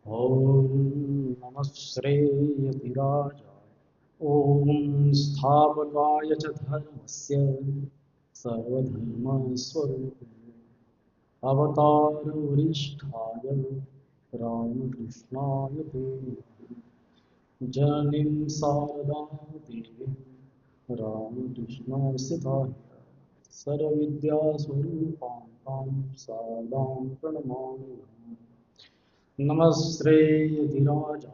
ॐ नमः श्रेयतिराजाय ॐ स्थापकाय च धर्मस्य सर्वधर्मस्वरूपिणे अवतारवरिष्ठाय रामकृष्णाय ते नमः। जननीं शारदां देवीं रामकृष्णस्थिताय सर्वविद्यास्वरूपां तां शारदां प्रणमामि। नमस्तेऽधिराजाय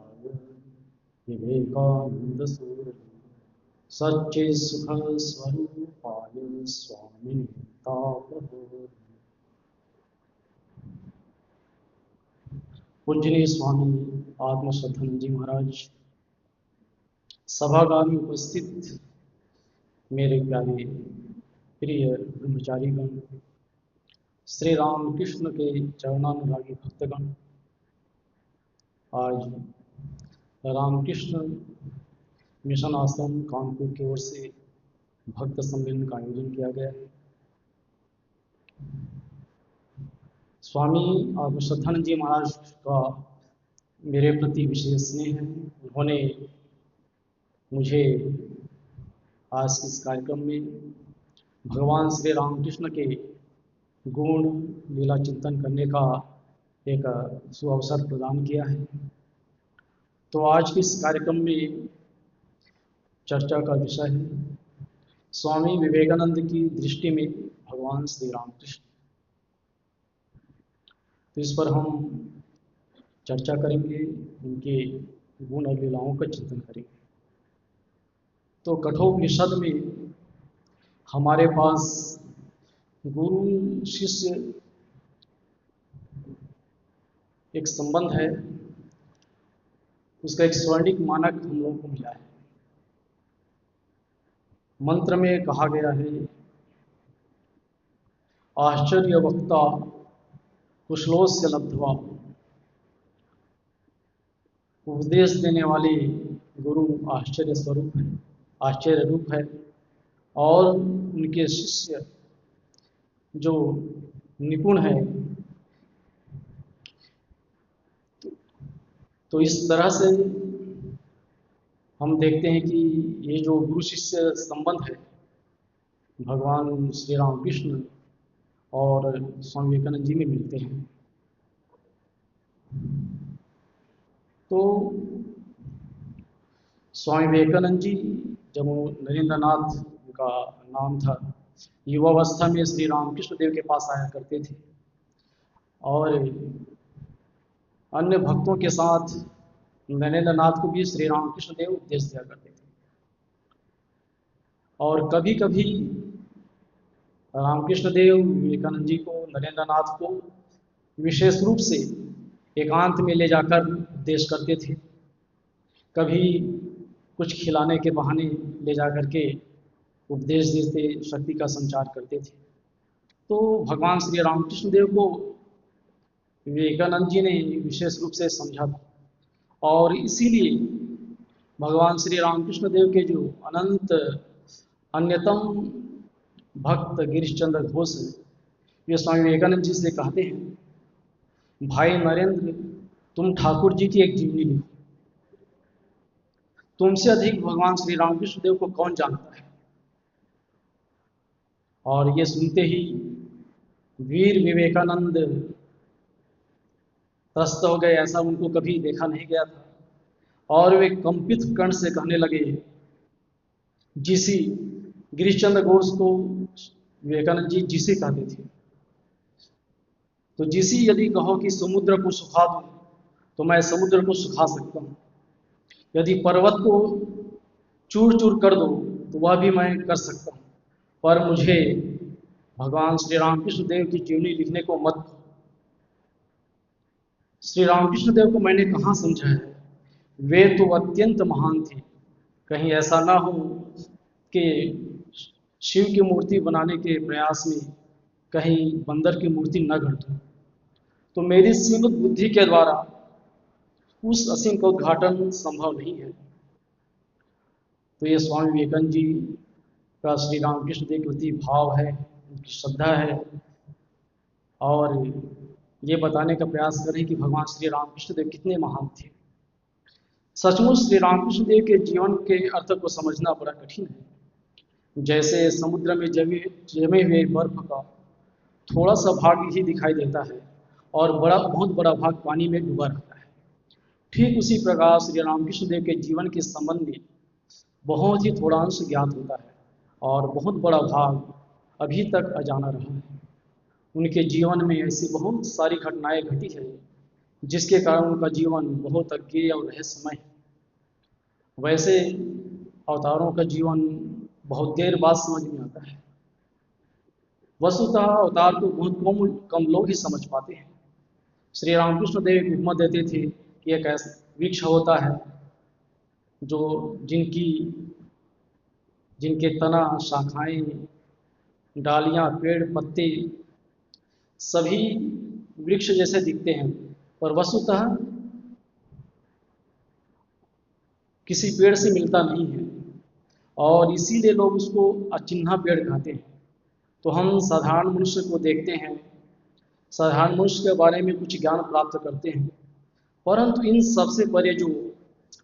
विवेकानन्दसूरये सच्चित्सुखस्वरूपाय स्वामिने तापत्रये। पूजनीय स्वामी आत्मश्रद्धानंद जी महाराज, सभागार में उपस्थित मेरे प्यारे प्रिय ब्रह्मचारीगण, श्री रामकृष्ण के चरणानुरागी भक्तगण, आज रामकृष्ण मिशन आश्रम कानपुर की ओर से भक्त सम्मेलन का आयोजन किया गया है। स्वामी आत्मश्रद्धानंद जी महाराज का मेरे प्रति विशेष स्नेह है। उन्होंने मुझे आज इस कार्यक्रम में भगवान श्री रामकृष्ण के गुण लीला चिंतन करने का एक सुअवसर प्रदान किया है। तो आज के इस कार्यक्रम में चर्चा का विषय है स्वामी विवेकानंद की दृष्टि में भगवान श्री रामकृष्ण। तो इस पर हम चर्चा करेंगे, उनके गुण और लीलाओं का चिंतन करेंगे। तो कठोपनिषद में हमारे पास गुरु शिष्य एक संबंध है, उसका एक स्वर्णिक मानक हम लोगों को मिला है। मंत्र में कहा गया है, आश्चर्य वक्ता कुशलोस्य लब्ध्वा। उपदेश देने वाले गुरु आश्चर्य स्वरूप है, आश्चर्य रूप है, और उनके शिष्य जो निपुण है। तो इस तरह से हम देखते हैं कि ये जो गुरु शिष्य संबंध है भगवान श्री रामकृष्ण और स्वामी विवेकानंद जी में मिलते हैं। तो स्वामी विवेकानंद जी, जब नरेंद्रनाथ उनका नाम था, युवावस्था में श्री रामकृष्ण देव के पास आया करते थे और अन्य भक्तों के साथ नरेंद्रनाथ को भी श्री रामकृष्ण देव उपदेश दिया करते थे। और कभी कभी रामकृष्ण देव विवेकानंद जी को, नरेंद्रनाथ को विशेष रूप से एकांत में ले जाकर उपदेश करते थे। कभी कुछ खिलाने के बहाने ले जाकर के उपदेश देते, शक्ति का संचार करते थे। तो भगवान श्री रामकृष्ण देव को विवेकानंद जी ने विशेष रूप से समझा था, और इसीलिए भगवान श्री रामकृष्ण देव के जो अनंत अन्यतम भक्त गिरीश चंद्र घोष है, वे स्वामी विवेकानंद जी से कहते हैं, भाई नरेंद्र, तुम ठाकुर जी की एक जीवनी लिखो। तुमसे अधिक भगवान श्री रामकृष्ण देव को कौन जानता है। और ये सुनते ही वीर विवेकानंद त्रस्त हो गए, ऐसा उनको कभी देखा नहीं गया था। और वे कंपित कंठ से कहने लगे, जीसी, गिरीश चंद्र घोष को विवेकानंद जी जीसी कहते थे। तो जीसी, यदि कहो कि समुद्र को सुखा दो तो मैं समुद्र को सुखा सकता हूँ, यदि पर्वत को चूर चूर कर दो तो वह भी मैं कर सकता हूँ, पर मुझे भगवान श्री रामकृष्ण देव की जीवनी लिखने को मत कहो। श्री रामकृष्ण देव को मैंने कहाँ समझा है, वे तो अत्यंत महान थे। कहीं ऐसा ना हो कि शिव की मूर्ति बनाने के प्रयास में कहीं बंदर की मूर्ति न घट हो। तो मेरी सीमित बुद्धि के द्वारा उस असीम का उद्घाटन संभव नहीं है। तो ये स्वामी विवेकानंद जी का श्री रामकृष्ण देव के प्रति भाव है, उनकी श्रद्धा है, और ये बताने का प्रयास करें कि भगवान श्री रामकृष्ण देव कितने महान थे। सचमुच श्री रामकृष्ण देव के जीवन के अर्थ को समझना बड़ा कठिन है। जैसे समुद्र में जमे हुए बर्फ का थोड़ा सा भाग ही दिखाई देता है और बहुत बड़ा भाग पानी में डूबा रहता है, ठीक उसी प्रकार श्री रामकृष्ण देव के जीवन के संबंध में बहुत ही थोड़ा अंश ज्ञात होता है और बहुत बड़ा भाग अभी तक अजाना रहा है। उनके जीवन में ऐसी बहुत सारी घटनाएं घटी है जिसके कारण उनका जीवन बहुत अज्ञेय और रहस्यमय है। वैसे अवतारों का जीवन बहुत देर बाद समझ में आता है। वस्तुतः अवतार को बहुत कम लोग ही समझ पाते हैं। श्री रामकृष्ण देव एक उपमा देते थे कि एक ऐसा वृक्ष होता है जो जिनके तना, शाखाएं, डालियां, पेड़, पत्ते सभी वृक्ष जैसे दिखते हैं, पर वस्तुतः किसी पेड़ से मिलता नहीं है और इसीलिए लोग उसको अचिन्हा पेड़ कहते हैं। तो हम साधारण मनुष्य को देखते हैं, साधारण मनुष्य के बारे में कुछ ज्ञान प्राप्त करते हैं, परंतु इन सबसे परे जो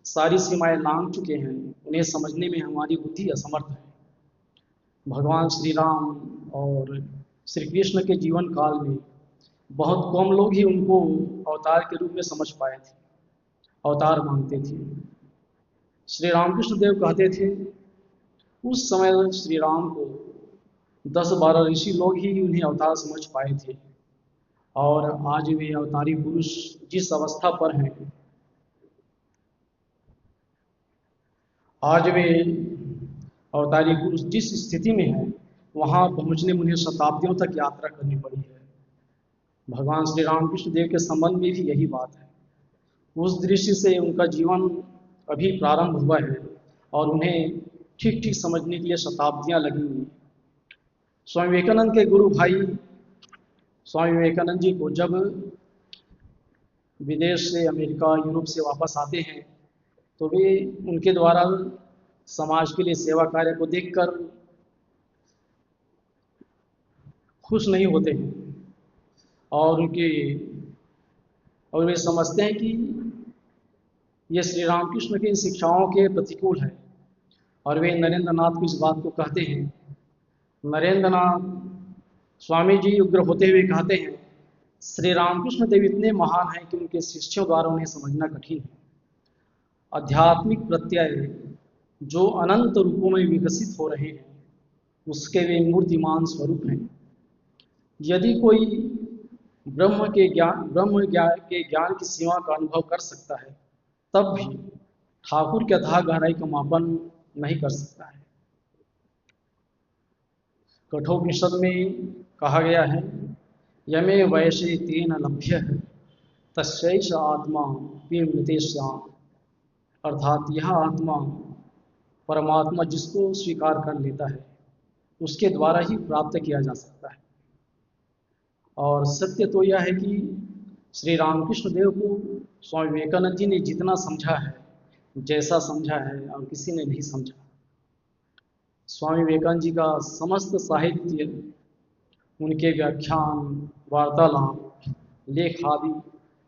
सारी सीमाएं लांघ चुके हैं उन्हें समझने में हमारी बुद्धि असमर्थ है। भगवान श्री राम और श्री कृष्ण के जीवन काल में बहुत कम लोग ही उनको अवतार के रूप में समझ पाए थे, अवतार मानते थे। श्री रामकृष्ण देव कहते थे उस समय श्री राम को 10-12 ऋषि लोग ही उन्हें अवतार समझ पाए थे और आज वे अवतारी पुरुष जिस अवस्था पर हैं, आज वे अवतारी पुरुष जिस स्थिति में है वहां पहुंचने में उन्हें शताब्दियों तक यात्रा करनी पड़ी है। भगवान श्री रामकृष्ण देव के संबंध में भी यही बात है। उस दृष्टि से उनका जीवन अभी प्रारंभ हुआ है और उन्हें ठीक ठीक समझने के लिए शताब्दियां लगी हुई। स्वामी विवेकानंद के गुरु भाई स्वामी विवेकानंद जी को जब विदेश से, अमेरिका, यूरोप से वापस आते हैं तो वे उनके द्वारा समाज के लिए सेवा कार्य को देखकर खुश नहीं होते हैं और वे समझते हैं कि ये श्री रामकृष्ण की शिक्षाओं के प्रतिकूल है और वे नरेंद्र नाथ को इस बात को कहते हैं। नरेंद्र नाथ स्वामी जी उग्र होते हुए कहते हैं श्री रामकृष्ण देव इतने महान हैं कि उनके शिष्यों द्वारा उन्हें समझना कठिन है। आध्यात्मिक प्रत्यय जो अनंत रूपों में विकसित हो रहे हैं उसके वे मूर्तिमान स्वरूप हैं। यदि कोई ब्रह्म के ज्ञान की सीमा का अनुभव कर सकता है तब भी ठाकुर के अथाह गहराई का मापन नहीं कर सकता है। कठोपनिषद में कहा गया है यमे वैशे तेन लभ्य तस्यैष आत्मा विमृतेश्याम, अर्थात यह आत्मा परमात्मा जिसको स्वीकार कर लेता है उसके द्वारा ही प्राप्त किया जा सकता है। और सत्य तो यह है कि श्री रामकृष्ण देव को स्वामी विवेकानंद जी ने जितना समझा है, जैसा समझा है, और किसी ने नहीं समझा। स्वामी विवेकानंद जी का समस्त साहित्य, उनके व्याख्यान, वार्तालाप, लेख आदि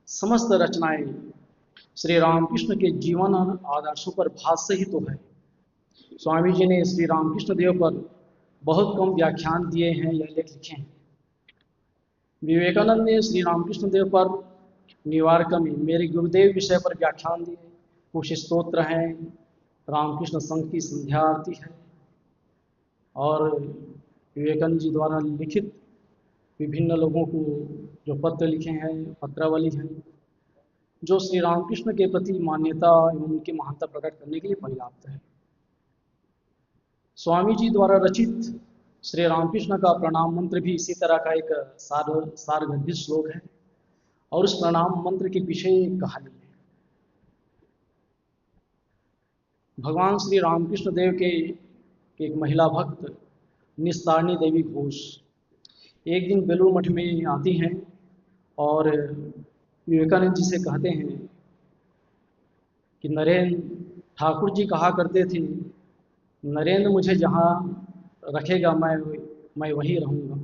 समस्त रचनाएं श्री रामकृष्ण के जीवन और आदर्शों पर भाष्य ही तो है। स्वामी जी ने श्री रामकृष्ण देव पर बहुत कम व्याख्यान दिए हैं या लेख लिखे हैं। विवेकानंद ने श्री रामकृष्ण देव पर निवारक में मेरे गुरुदेव विषय पर व्याख्यान दिए। कुछ स्तोत्र हैं, रामकृष्ण संघ की संध्या आरती है और विवेकानंद जी द्वारा लिखित विभिन्न लोगों को जो पत्र लिखे हैं, पत्रावली हैं, जो श्री रामकृष्ण के प्रति मान्यता एवं उनकी महानता प्रकट करने के लिए पर्याप्त है। स्वामी जी द्वारा रचित श्री रामकृष्ण का प्रणाम मंत्र भी इसी तरह का एक सारगर्भित श्लोक है और उस प्रणाम मंत्र के पीछे एक कहानी है। भगवान श्री रामकृष्ण देव के एक महिला भक्त निस्तारणी देवी घोष एक दिन बेलूर मठ में आती हैं और विवेकानंद जी से कहते हैं कि नरेंद्र, ठाकुर जी कहा करते थे नरेंद्र मुझे जहाँ रखेगा मैं वहीं रहूँगा,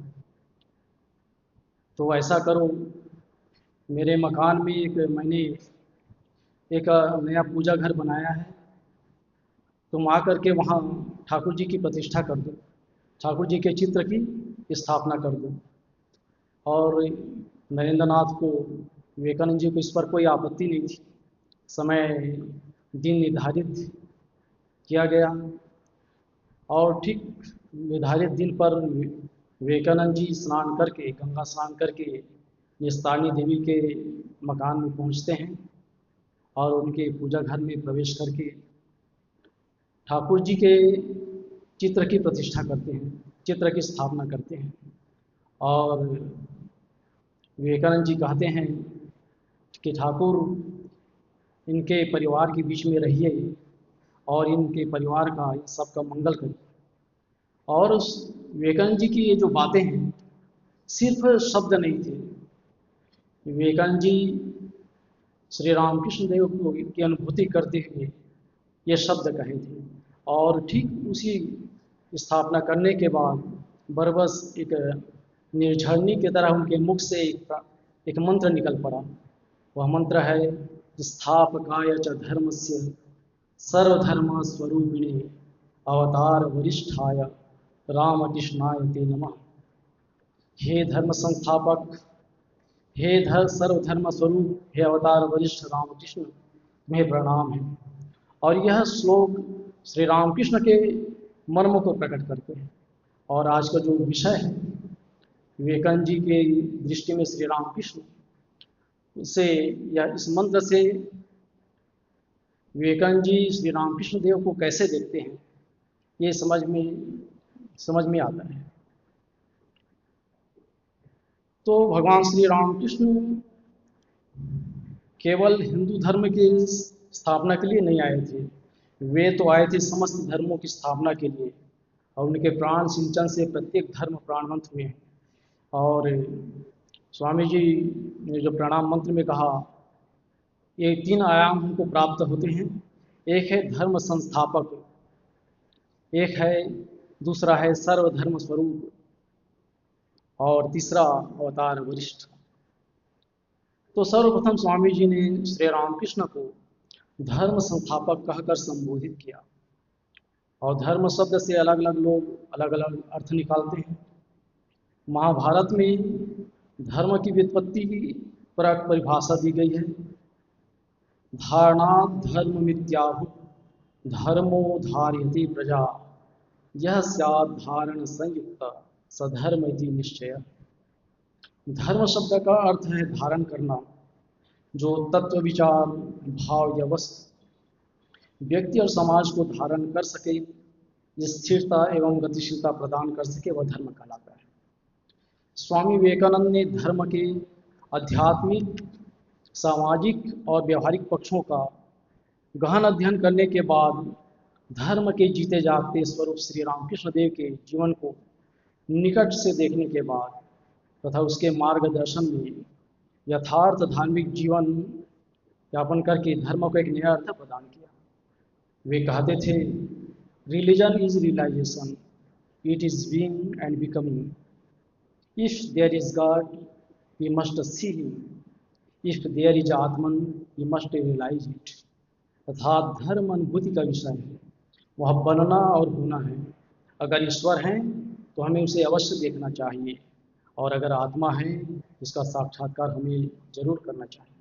तो ऐसा करो मेरे मकान में मैंने एक नया पूजा घर बनाया है, तुम आकर के वहाँ ठाकुर जी की प्रतिष्ठा कर दो, ठाकुर जी के चित्र की स्थापना कर दो। और नरेंद्र नाथ को, विवेकानंद जी को इस पर कोई आपत्ति नहीं थी। समय दिन निर्धारित किया गया और ठीक निर्धारित दिन पर विवेकानंद जी स्नान करके, गंगा स्नान करके निस्तारनी देवी के मकान में पहुंचते हैं और उनके पूजा घर में प्रवेश करके ठाकुर जी के चित्र की प्रतिष्ठा करते हैं, चित्र की स्थापना करते हैं। और विवेकानंद जी कहते हैं कि ठाकुर इनके परिवार के बीच में रहिए और इनके परिवार का, इन सबका मंगल करिए। और उस विवेकानंद जी की ये जो बातें हैं सिर्फ शब्द नहीं थे, विवेकानंद जी श्री रामकृष्ण देव की अनुभूति करते हुए ये शब्द कहे थे। और ठीक उसी स्थापना करने के बाद बरबस एक निर्झरनी की तरह उनके मुख से एक मंत्र निकल पड़ा। वह मंत्र है, स्थापकाय च धर्मस्य सर्वधर्म स्वरूपिणे अवतार वरिष्ठाय रामकृष्णाय ते नमः। हे धर्म संस्थापक, हे सर्वधर्म स्वरूप, हे अवतार वरिष्ठ रामकृष्ण, तुम्हें प्रणाम है। और यह श्लोक श्री रामकृष्ण के मर्म को प्रकट करते हैं। और आज का जो विषय है विवेकानंद जी के दृष्टि में श्री रामकृष्ण से, या इस मंत्र से विवेकानंद जी श्री रामकृष्ण देव को कैसे देखते हैं, ये समझ में आता है। तो भगवान श्री रामकृष्ण केवल हिंदू धर्म की स्थापना के लिए नहीं आए थे, वे तो आए थे समस्त धर्मों की स्थापना के लिए। और उनके प्राण सिंचन से प्रत्येक धर्म प्राणवंत हुए हैं। और स्वामी जी ने जो प्रणाम मंत्र में कहा, ये 3 आयाम हमको प्राप्त होते हैं। एक है धर्म संस्थापक, एक है, दूसरा है सर्वधर्म स्वरूप, और तीसरा अवतार वरिष्ठ। तो सर्वप्रथम स्वामी जी ने श्री रामकृष्ण को धर्म संस्थापक कहकर संबोधित किया। और धर्म शब्द से अलग अलग लोग अलग अलग अर्थ निकालते हैं। महाभारत में धर्म की व्युत्पत्ति की परिभाषा दी गई है, धारणात् धर्म मित्याहु धर्मो धारयति प्रजा यह स्यात् धारण संयुक्त सधर्म इति निश्चय। धर्म शब्द का अर्थ है धारण करना, जो तत्व, विचार, भाव या वस्तु व्यक्ति और समाज को धारण कर सके, स्थिरता एवं गतिशीलता प्रदान कर सके, वह धर्म कहलाता है। स्वामी विवेकानंद ने धर्म के आध्यात्मिक, सामाजिक और व्यवहारिक पक्षों का गहन अध्ययन करने के बाद धर्म के जीते जागते स्वरूप श्री रामकृष्ण देव के जीवन को निकट से देखने के बाद तथा उसके मार्गदर्शन में यथार्थ धार्मिक जीवन यापन करके धर्म को एक नया अर्थ प्रदान किया। वे कहते थे, religion is realisation, it is being and becoming. If there is God we must see him, if there is atman we must realise it. अर्थात धर्म अनुभूति का विषय है, वह बनना और होना है। अगर ईश्वर हैं तो हमें उसे अवश्य देखना चाहिए, और अगर आत्मा है इसका साक्षात्कार हमें जरूर करना चाहिए।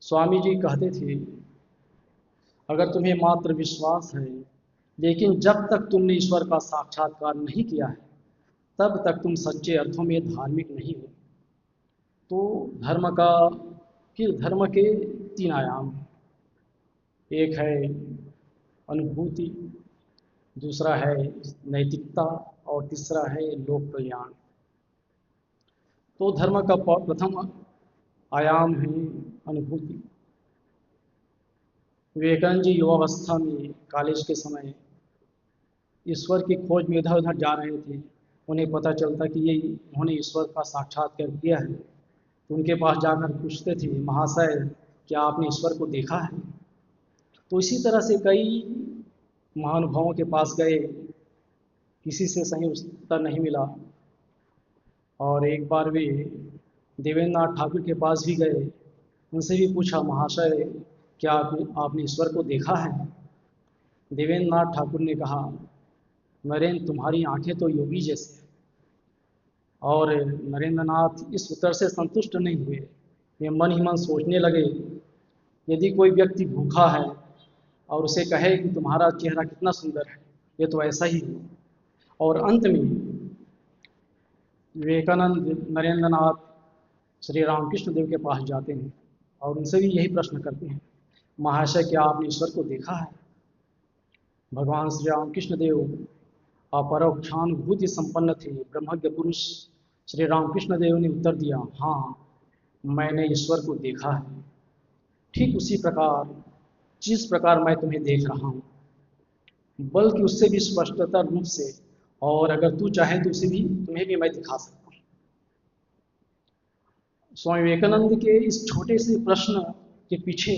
स्वामी जी कहते थे, अगर तुम्हें मात्र विश्वास है, लेकिन जब तक तुमने ईश्वर का साक्षात्कार नहीं किया है तब तक तुम सच्चे अर्थों में धार्मिक नहीं हो। तो धर्म के 3 आयाम हैं। एक है अनुभूति, दूसरा है नैतिकता, और तीसरा है लोक कल्याण। तो धर्म का प्रथम आयाम है अनुभूति। विवेकानंद जी युवावस्था में, कॉलेज के समय ईश्वर की खोज में इधर उधर जा रहे थे। उन्हें पता चलता कि ये उन्होंने ईश्वर का साक्षात्कार किया है, तो उनके पास जाकर पूछते थे, महाशय क्या आपने ईश्वर को देखा है? तो इसी तरह से कई महानुभावों के पास गए, किसी से सही उत्तर नहीं मिला। और एक बार वे देवेंद्र नाथ ठाकुर के पास भी गए, उनसे भी पूछा, महाशय क्या आपने ईश्वर को देखा है? देवेंद्र नाथ ठाकुर ने कहा, नरेंद्र तुम्हारी आंखें तो योगी जैसी हैं। और नरेंद्र नाथ इस उत्तर से संतुष्ट नहीं हुए। वे मन ही मन सोचने लगे, यदि कोई व्यक्ति भूखा है और उसे कहे कि तुम्हारा चेहरा कितना सुंदर है, ये तो ऐसा ही है। और अंत में विवेकानंद नरेंद्र नाथ श्री रामकृष्ण देव के पास जाते हैं और उनसे भी यही प्रश्न करते हैं, महाशय क्या आपने ईश्वर को देखा है? भगवान श्री रामकृष्ण देव अपरोक्षानुभूति संपन्न थे, ब्रह्मज्ञ पुरुष श्री रामकृष्ण देव ने उत्तर दिया, हाँ मैंने ईश्वर को देखा है, ठीक उसी प्रकार जिस प्रकार मैं तुम्हें देख रहा हूँ, बल्कि उससे भी स्पष्टतर रूप से, और अगर तू चाहे तो उसे भी तुम्हें भी मैं दिखा सकता हूँ। स्वामी विवेकानंद के इस छोटे से प्रश्न के पीछे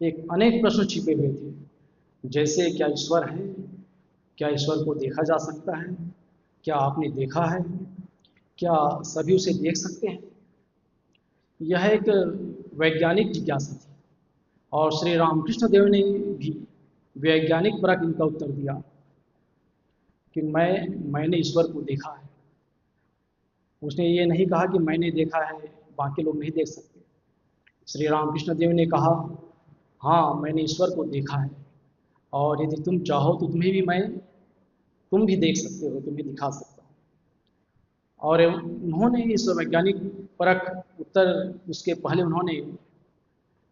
एक अनेक प्रश्न छिपे हुए थे, जैसे क्या ईश्वर है, क्या ईश्वर को देखा जा सकता है, क्या आपने देखा है, क्या सभी उसे देख सकते हैं। यह एक वैज्ञानिक जिज्ञासा थी और श्री रामकृष्ण देव ने भी वैज्ञानिक परक इनका उत्तर दिया कि मैंने ईश्वर को देखा है। उसने ये नहीं कहा कि मैंने देखा है, बाकी लोग नहीं देख सकते। श्री रामकृष्ण देव ने कहा, हाँ मैंने ईश्वर को देखा है, और यदि तुम चाहो तो तुम भी देख सकते हो, तुम्हें दिखा सकता हूँ। और उन्होंने इस वैज्ञानिक परक उत्तर, उसके पहले उन्होंने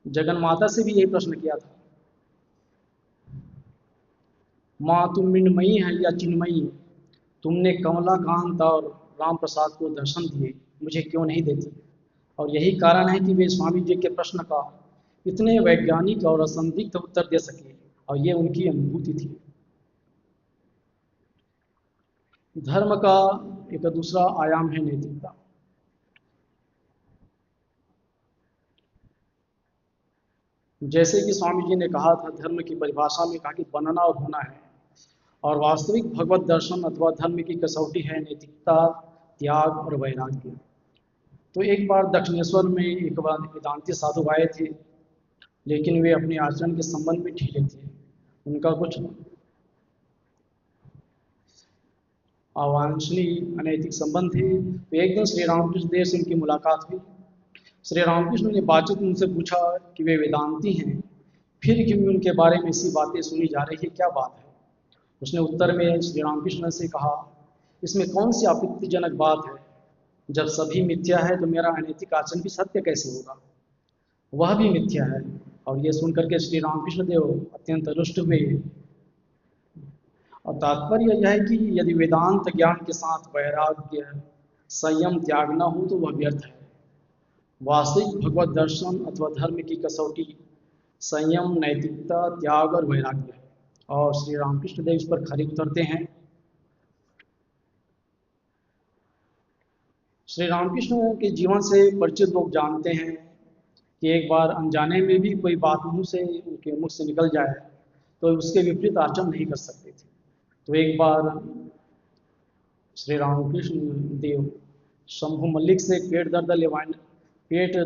जगन माता से भी यही प्रश्न किया था, माँ तुम मृण्मयी है या चिन्मयी, तुमने कमलाकांत और राम प्रसाद को दर्शन दिए, मुझे क्यों नहीं देती? और यही कारण है कि वे स्वामी जी के प्रश्न का इतने वैज्ञानिक और असंदिग्ध उत्तर दे सके, और ये उनकी अनुभूति थी। धर्म का एक दूसरा आयाम है नैतिकता। जैसे कि स्वामी जी ने कहा था, धर्म की परिभाषा में कहा कि बनना और होना है, और वास्तविक भगवत दर्शन अथवा धर्म की कसौटी है नैतिकता, त्याग और वैराग्य। तो एक बार दक्षिणेश्वर में एक बार वेदांती साधु आए थे, लेकिन वे अपने आचरण के संबंध में ढीले थे, उनका कुछ अवांछनीय अनैतिक संबंध थे। तो एक दिन श्री रामकृष्ण देव से उनकी मुलाकात हुई। श्री रामकृष्ण ने बातचीत में उनसे पूछा कि वे वेदांती हैं, फिर क्यों उनके बारे में ऐसी बातें सुनी जा रही है, क्या बात है? उसने उत्तर में श्री रामकृष्ण से कहा, इसमें कौन सी आपत्तिजनक बात है? जब सभी मिथ्या है तो मेरा अनैतिक आचरण भी सत्य कैसे होगा? वह भी मिथ्या है। और ये सुनकर के श्री रामकृष्ण देव अत्यंत रुष्ट हुए। और तात्पर्य यह है कि यदि वेदांत ज्ञान के साथ वैराग्य, संयम, त्याग न हो तो वह व्यर्थ है। वास्तविक भगवत दर्शन अथवा धर्म की कसौटी संयम, नैतिकता, त्याग और वैराग्य है, और श्री रामकृष्ण देव इस पर खरे उतरते हैं। श्री रामकृष्ण के जीवन से परिचित लोग जानते हैं कि एक बार अनजाने में भी कोई बात मुंह से उनके मुख से निकल जाए तो उसके विपरीत आचरण नहीं कर सकते थे। तो एक बार श्री रामकृष्ण देव शंभु मल्लिक से पेट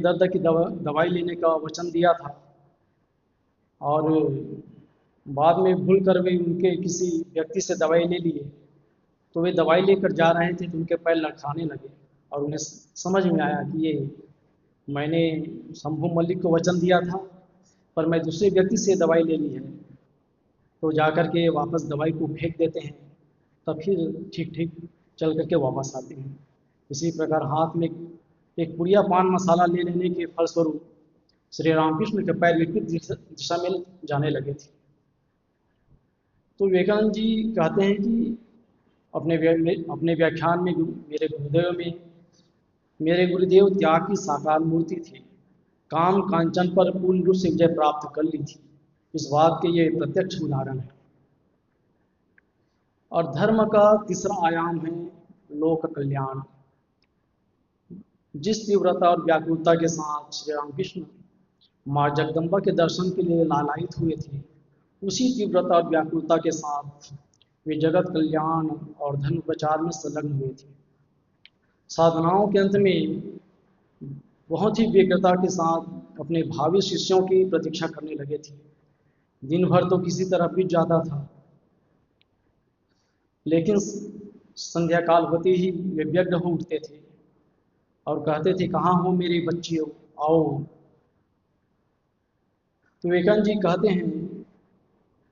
दर्द की दवाई लेने का वचन दिया था, और बाद में भूल कर वे उनके किसी व्यक्ति से दवाई ले लिए। तो वे दवाई लेकर जा रहे थे तो उनके पैर लड़खड़ाने लगे, और उन्हें समझ में आया कि ये मैंने शंभु मल्लिक को वचन दिया था, पर मैं दूसरे व्यक्ति से दवाई ले ली है। तो जाकर के वापस दवाई को फेंक देते हैं, तब फिर ठीक ठीक चल करके वापस आते हैं। इसी प्रकार हाथ में एक पुड़िया पान मसाला ले लेने के फलस्वरूप श्री रामकृष्ण के पैर विपरीत दिशा में जाने लगे थे। तो विवेकानंद जी कहते हैं कि अपने व्याख्यान में मेरे गुरुदेव त्याग की साकार मूर्ति थे, काम कांचन पर पूर्ण रूप से विजय प्राप्त कर ली थी। इस बात के ये प्रत्यक्ष उदाहरण है। और धर्म का तीसरा आयाम है लोक कल्याण। जिस तीव्रता और व्याकुलता के साथ श्री रामकृष्ण माँ जगदम्बा के दर्शन के लिए लालायित हुए थे, उसी तीव्रता और व्याकुलता के साथ वे जगत कल्याण और धर्म प्रचार में संलग्न हुए थे। साधनाओं के अंत में बहुत ही व्यग्रता के साथ अपने भावी शिष्यों की प्रतीक्षा करने लगे थे। दिन भर तो किसी तरह बीत जाता था, लेकिन संध्या काल होते ही वे व्यग्र हो उठते थे और कहते थे, कहाँ हो मेरे बच्चियों, आओ। तो विवेकानंद जी कहते हैं,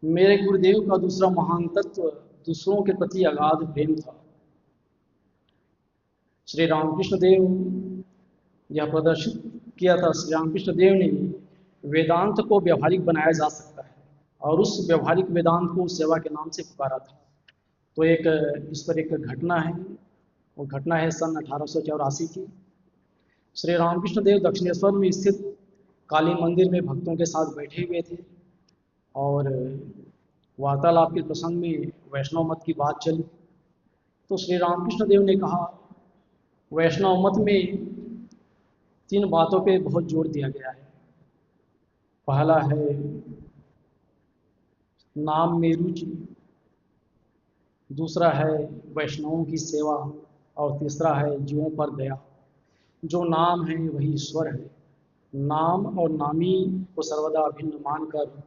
मेरे गुरुदेव का दूसरा महान तत्व दूसरों के प्रति अगाध प्रेम था। श्री रामकृष्ण देव यह प्रदर्शित किया था। श्री रामकृष्ण देव ने वेदांत को व्यवहारिक बनाया जा सकता है और उस व्यवहारिक वेदांत को सेवा के नाम से पुकारा था। तो इस पर एक घटना है, वो घटना है सन 1884 की। श्री रामकृष्ण देव दक्षिणेश्वर में स्थित काली मंदिर में भक्तों के साथ बैठे हुए थे और वार्तालाप के प्रसंग में वैष्णव मत की बात चली। तो श्री रामकृष्ण देव ने कहा, वैष्णव मत में 3 बातों पे बहुत जोर दिया गया है। पहला है नाम में रुचि, दूसरा है वैष्णवों की सेवा और तीसरा है जीवों पर दया। जो नाम है वही ईश्वर है। नाम और नामी को सर्वदा अभिन्न मानकर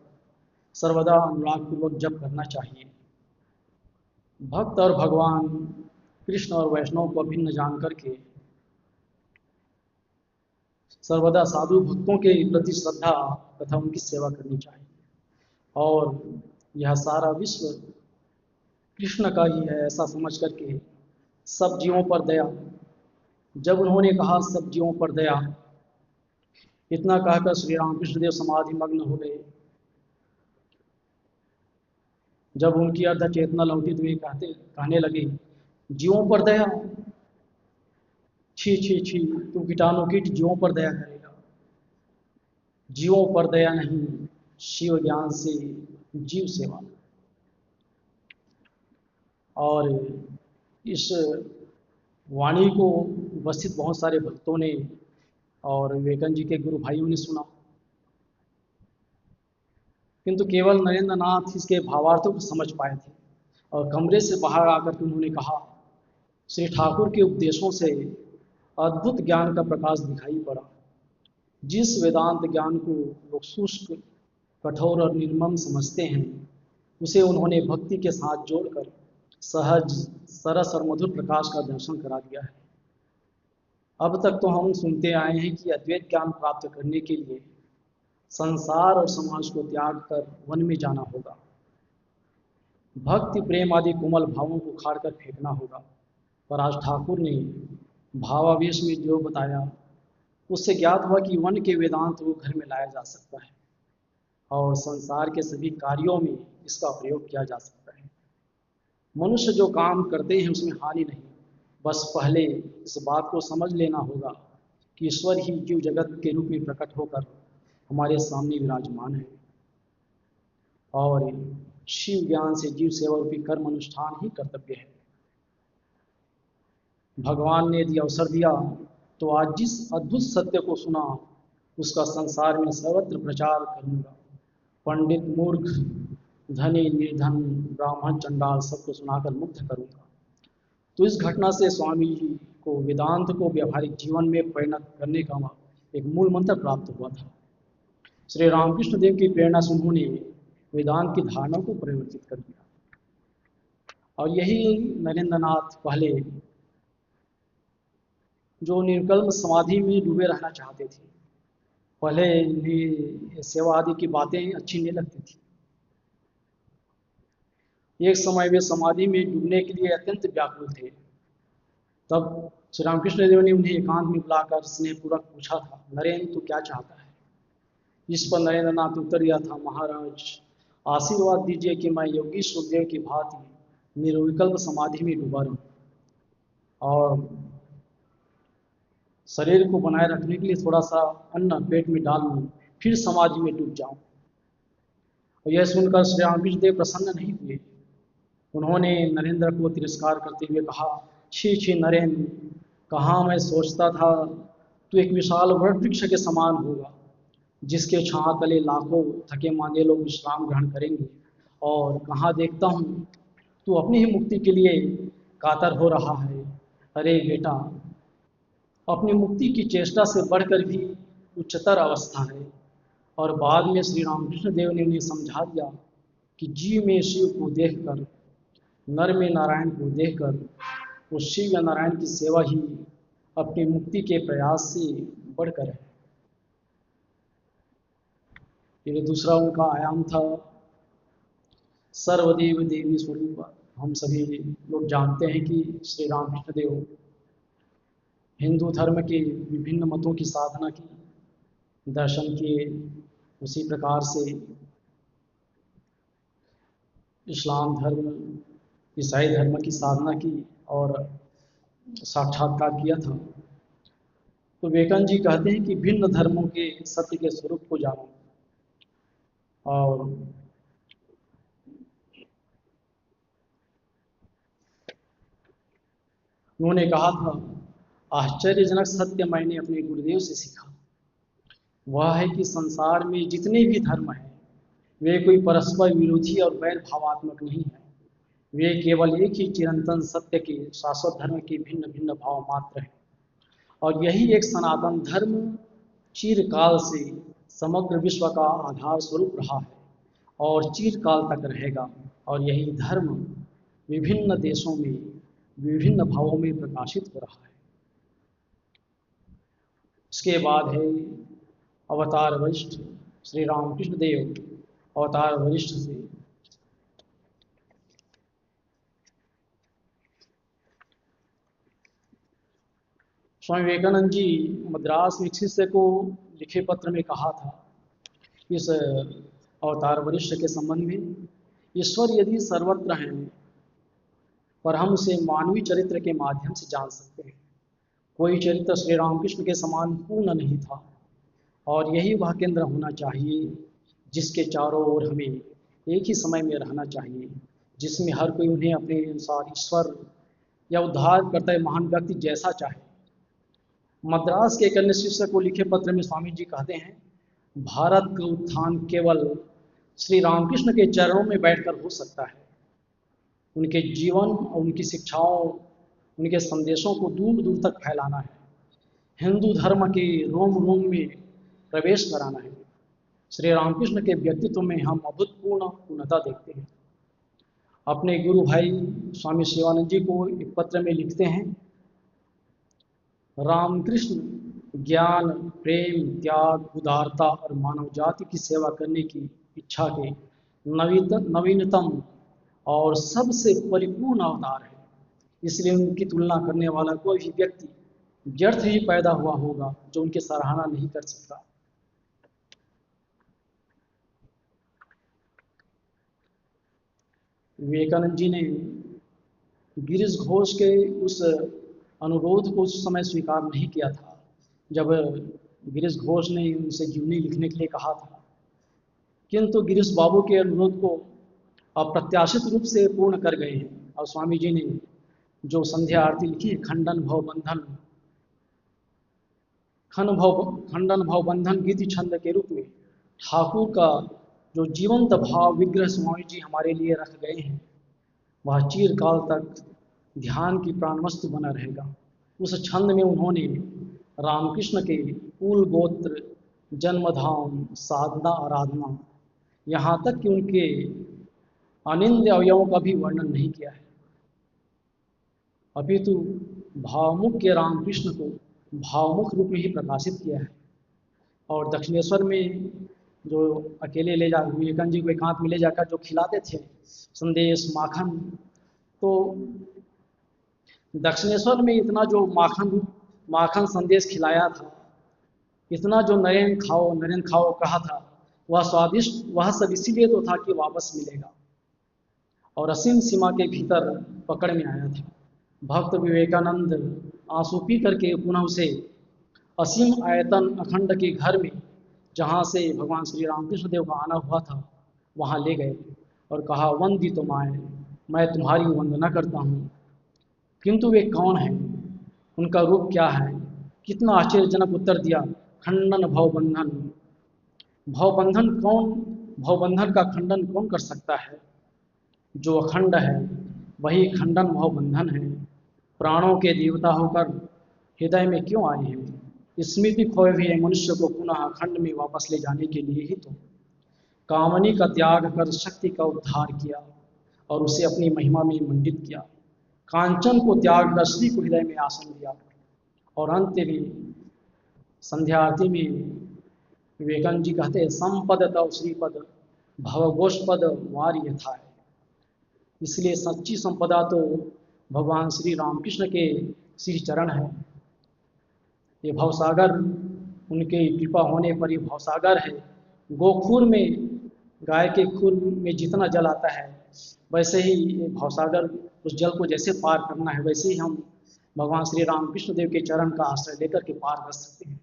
सर्वदा अनुरागपूर्वक जप करना चाहिए। भक्त और भगवान कृष्ण और वैष्णव को अभिन्न जान करके सर्वदा साधु भक्तों के प्रति श्रद्धा तथा उनकी सेवा करनी चाहिए। और यह सारा विश्व कृष्ण का ही है ऐसा समझ करके सब जीवों पर दया। जब उन्होंने कहा सब जीवों पर दया, इतना कहकर श्री रामकृष्ण देव समाधि मग्न हो गए। जब उनकी अर्ध चेतना लौटी तो ये कहने लगे, जीवों पर दया, छी छी छी, तू कीटाणु कीट जीवों पर दया करेगा। जीवों पर दया नहीं, शिव ज्ञान से जीव सेवा। और इस वाणी को उपस्थित बहुत सारे भक्तों ने और विवेकानंद जी के गुरु भाइयों ने सुना, किंतु केवल नरेंद्र नाथ इसके भावार्थों को समझ पाए थे। और कमरे से बाहर आकर के उन्होंने कहा, श्री ठाकुर के उपदेशों से अद्भुत ज्ञान का प्रकाश दिखाई पड़ा। जिस वेदांत ज्ञान को लोग शुष्क, कठोर और निर्मम समझते हैं, उसे उन्होंने भक्ति के साथ जोड़कर सहज, सरस और मधुर प्रकाश का दर्शन करा दिया है। अब तक तो हम सुनते आए हैं कि अद्वैत ज्ञान प्राप्त करने के लिए संसार और समाज को त्याग कर वन में जाना होगा, भक्ति प्रेम आदि कोमल भावों को उखाड़ कर फेंकना होगा। पर आज ठाकुर ने भावावेश में जो बताया, उससे ज्ञात हुआ कि वन के वेदांत को घर में लाया जा सकता है और संसार के सभी कार्यों में इसका प्रयोग किया जा सकता है। मनुष्य जो काम करते हैं उसमें हानि नहीं, बस पहले इस बात को समझ लेना होगा कि ईश्वर ही जीव जगत के रूप में प्रकट होकर हमारे सामने विराजमान है और शिव ज्ञान से जीव सेवा रूपी कर्म अनुष्ठान ही कर्तव्य है। भगवान ने यदि अवसर दिया तो आज जिस अद्भुत सत्य को सुना उसका संसार में सर्वत्र प्रचार करूंगा। पंडित मूर्ख, धनी निर्धन, ब्राह्मण चंडाल सबको सुनाकर मुक्त करूंगा। तो इस घटना से स्वामी जी को वेदांत को व्यावहारिक जीवन में परिणत करने का एक मूल मंत्र प्राप्त हुआ था। श्री रामकृष्ण देव की प्रेरणा से उन्होंने वेदांत की धारणा को परिवर्तित कर दिया और यही नरेंद्र नाथ पहले जो निर्कल्म समाधि में डूबे रहना चाहते थे, पहले इन्हें सेवा आदि की बातें अच्छी नहीं लगती थी। एक समय वे समाधि में डूबने के लिए अत्यंत व्याकुल थे। तब श्री रामकृष्ण देव ने उन्हें एकांत में बुलाकर स्नेहपूर्वक पूछा था, नरेंद्र तू क्या चाहता है? इस पर नरेंद्र नाथ उत्तर दिया था, महाराज आशीर्वाद दीजिए कि मैं योगी सुखदेव की भांति निर्विकल्प समाधि में डूबा रहूं और शरीर को बनाए रखने के लिए थोड़ा सा अन्न पेट में डाल लूँ, फिर समाधि में डूब जाऊं। और यह सुनकर श्री रामकृष्ण देव प्रसन्न नहीं हुए। उन्होंने नरेंद्र को तिरस्कार करते हुए कहा, छी छी नरेंद्र, कहाँ मैं सोचता था तू एक विशाल वृक्ष के समान होगा जिसके छां तले लाखों थके मांदे लोग विश्राम ग्रहण करेंगे, और कहाँ देखता हूँ तू अपनी ही मुक्ति के लिए कातर हो रहा है। अरे बेटा, अपनी मुक्ति की चेष्टा से बढ़कर भी उच्चतर अवस्था है। और बाद में श्री रामकृष्ण देव ने उन्हें समझा दिया कि जीव में शिव को देखकर, नर में नारायण को देखकर उस शिव या नारायण की सेवा ही अपनी मुक्ति के प्रयास से बढ़कर है। ये दूसरा उनका आयाम था सर्वदेव देवी स्वरूप। हम सभी लोग जानते हैं कि श्री रामकृष्ण देव हिंदू धर्म के विभिन्न मतों की साधना की, दर्शन किए, उसी प्रकार से इस्लाम धर्म, ईसाई धर्म की साधना की और साक्षात्कार किया था। तो विवेकानंद जी कहते हैं कि भिन्न धर्मों के सत्य के स्वरूप को जानो। और उन्होंने कहा था, आश्चर्यजनक सत्य मैंने अपने गुरुदेव से सीखा, वह है कि संसार में जितने भी धर्म हैं वे कोई परस्पर विरोधी और वैर भावात्मक नहीं है। वे केवल एक ही चिरंतन सत्य के शाश्वत धर्म के भिन्न भिन्न भाव मात्र हैं। और यही एक सनातन धर्म चिरकाल से समग्र विश्व का आधार स्वरूप रहा है और चिरकाल तक रहेगा। और यही धर्म विभिन्न देशों में विभिन्न भावों में प्रकाशित हो रहा है। इसके बाद है अवतार वरिष्ठ श्री रामकृष्ण देव। अवतार वरिष्ठ से स्वामी विवेकानंद जी मद्रास में एक शिष्य को लिखे पत्र में कहा था इस अवतार वरिष्ठ के संबंध में, ईश्वर यदि सर्वत्र हैं पर हम उसे मानवीय चरित्र के माध्यम से जान सकते हैं। कोई चरित्र श्री रामकृष्ण के समान पूर्ण नहीं था और यही वह केंद्र होना चाहिए जिसके चारों ओर हमें एक ही समय में रहना चाहिए, जिसमें हर कोई उन्हें अपने अनुसार ईश्वर या उद्धार करता महान व्यक्ति जैसा चाहे। मद्रास के एक अन्य शिष्य को लिखे पत्र में स्वामी जी कहते हैं, भारत का उत्थान केवल श्री रामकृष्ण के चरणों में बैठकर हो सकता है। उनके जीवन और उनकी शिक्षाओं, उनके संदेशों को दूर दूर तक फैलाना है, हिंदू धर्म के रोम रोम में प्रवेश कराना है। श्री रामकृष्ण के व्यक्तित्व में हम अभूतपूर्ण पूर्णता देखते हैं। अपने गुरु भाई स्वामी शिवानंद जी को एक पत्र में लिखते हैं, रामकृष्ण ज्ञान, प्रेम, त्याग, उदारता और मानव जाति की सेवा करने की इच्छा के नवीनतम और सबसे परिपूर्ण अवतार है। इसलिए उनकी तुलना करने वाला कोई भी व्यक्ति व्यर्थ ही पैदा हुआ होगा जो उनकी सराहना नहीं कर सकता। विवेकानंद जी ने गिरीश घोष के उस अनुरोध को उस समय स्वीकार नहीं किया था जब गिरीश घोष ने उनसे जीवनी लिखने के लिए कहा था, किंतु गिरीश बाबू के अनुरोध को अप्रत्याशित रूप से पूर्ण कर गए हैं। और स्वामी जी ने जो संध्या आरती लिखी है, खंडन भव बंधन गीति छंद के रूप में ठाकुर का जो जीवंत भाव विग्रह स्वामी जी हमारे लिए रख गए हैं, वह चिरकाल तक ध्यान की प्राण वस्तु बना रहेगा। उस छंद में उन्होंने रामकृष्ण के कुल गोत्र, जन्मधाम, साधना, आराधना, यहाँ तक कि उनके अनिंद्य अवयवों का भी वर्णन नहीं किया है, अपितु भावमुख के रामकृष्ण को भावमुख रूप में ही प्रकाशित किया है। और दक्षिणेश्वर में जो अकेले ले जा विवेकानंद जी को एकांत में ले जाकर जो खिलाते थे संदेश, माखन, तो दक्षिणेश्वर में इतना जो माखन संदेश खिलाया था, इतना जो नरेन खाओ कहा था, वह स्वादिष्ट, वह सब इसीलिए तो था कि वापस मिलेगा और असीम सीमा के भीतर पकड़ में आया था। भक्त विवेकानंद आंसू पी करके पुनः उसे असीम आयतन अखंड के घर में, जहाँ से भगवान श्री रामकृष्ण देव का आना हुआ था, वहाँ ले गए और कहा, वंदितो माय, मैं तुम्हारी वंदना करता हूँ। किंतु वे कौन है, उनका रूप क्या है? कितना आश्चर्यजनक उत्तर दिया, खंडन भवबंधन। भवबंधन का खंडन कौन कर सकता है? जो अखंड है वही खंडन भवबंधन है। प्राणों के देवता होकर हृदय में क्यों आए हैं। स्मृति खोए हुए मनुष्य को पुनः खंड में वापस ले जाने के लिए ही तो कामनी का त्याग कर शक्ति का उद्धार किया और उसे अपनी महिमा में मंडित किया। कांचन को त्याग कर श्री को हृदय में आसन दिया और अंत में संध्या आरती में विवेकानंद जी कहते हैं, संपद तव श्रीपद भवगोष्पद वार यथाय। इसलिए सच्ची संपदा तो भगवान श्री रामकृष्ण के श्री चरण है। ये भवसागर उनके कृपा होने पर ये भवसागर है। गोखूर में गाय के खूर में जितना जल आता है वैसे ही ये भवसागर, उस जल को जैसे पार करना है वैसे ही हम भगवान श्री रामकृष्ण देव के चरण का आश्रय लेकर के पार कर सकते हैं।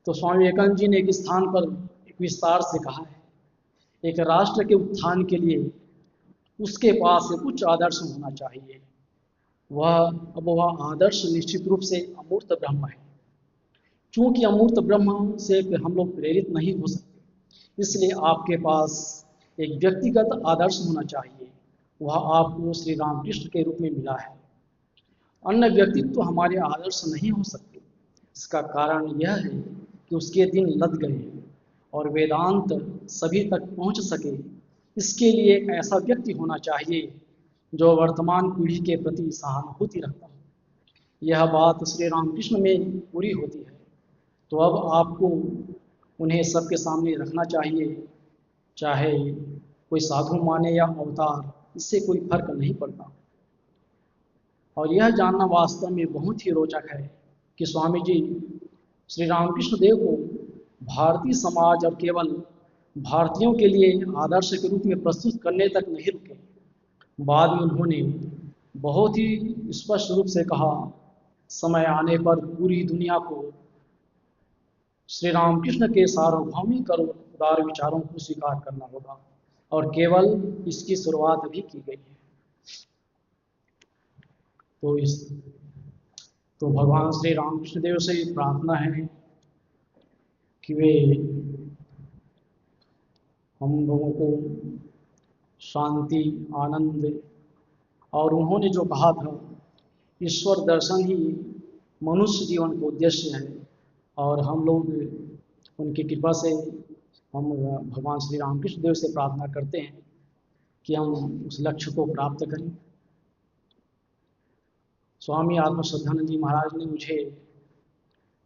तो स्वामी विवेकानंद जी ने एक स्थान पर एक विस्तार से कहा है, एक राष्ट्र के उत्थान के लिए उसके पास एक उच्च आदर्श होना चाहिए। वह आदर्श निश्चित रूप से अमूर्त ब्रह्म है। चूंकि अमूर्त ब्रह्म से हम लोग प्रेरित नहीं हो सकते, इसलिए आपके पास एक व्यक्तिगत आदर्श होना चाहिए। वह आपको श्री रामकृष्ण के रूप में मिला है। अन्य व्यक्तित्व तो हमारे आदर्श नहीं हो सकते। इसका कारण यह है कि उसके दिन लद गए हैं और वेदांत सभी तक पहुंच सके, इसके लिए एक ऐसा व्यक्ति होना चाहिए जो वर्तमान पीढ़ी के प्रति सहानुभूति रखता हो। यह बात श्री रामकृष्ण में पूरी होती है। तो अब आपको उन्हें सबके सामने रखना चाहिए, चाहे कोई साधु माने या अवतार, इससे कोई फर्क नहीं पड़ता। और यह जानना वास्तव में बहुत ही रोचक है कि स्वामी जी श्री रामकृष्ण देव को भारतीय समाज और केवल भारतीयों के लिए आदर्श के रूप में प्रस्तुत करने तक नहीं रुके। बाद में उन्होंने बहुत ही स्पष्ट रूप से कहा, समय आने पर पूरी दुनिया को श्री रामकृष्ण के सार्वभौमिक और उदार विचारों को स्वीकार करना होगा और केवल इसकी शुरुआत भी की गई है। तो भगवान श्री रामकृष्ण देव से प्रार्थना है कि वे हम लोगों को शांति, आनंद, और उन्होंने जो कहा था ईश्वर दर्शन ही मनुष्य जीवन का उद्देश्य है, और हम लोग उनकी कृपा से हम भगवान श्री रामकृष्ण देव से प्रार्थना करते हैं कि हम उस लक्ष्य को प्राप्त करें। स्वामी आत्मश्रद्धानंद जी महाराज ने मुझे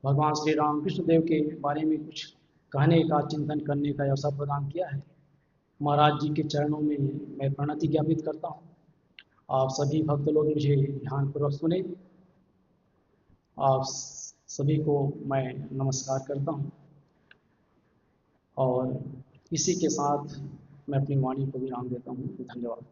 भगवान श्री रामकृष्ण देव के बारे में कुछ कहने का, चिंतन करने का अवसर प्रदान किया है। महाराज जी के चरणों में मैं प्रणति ज्ञापित करता हूँ। आप सभी भक्त लोग मुझे ध्यानपूर्वक सुने। आप सभी को मैं नमस्कार करता हूँ और इसी के साथ मैं अपनी वाणी को विराम देता हूँ। धन्यवाद।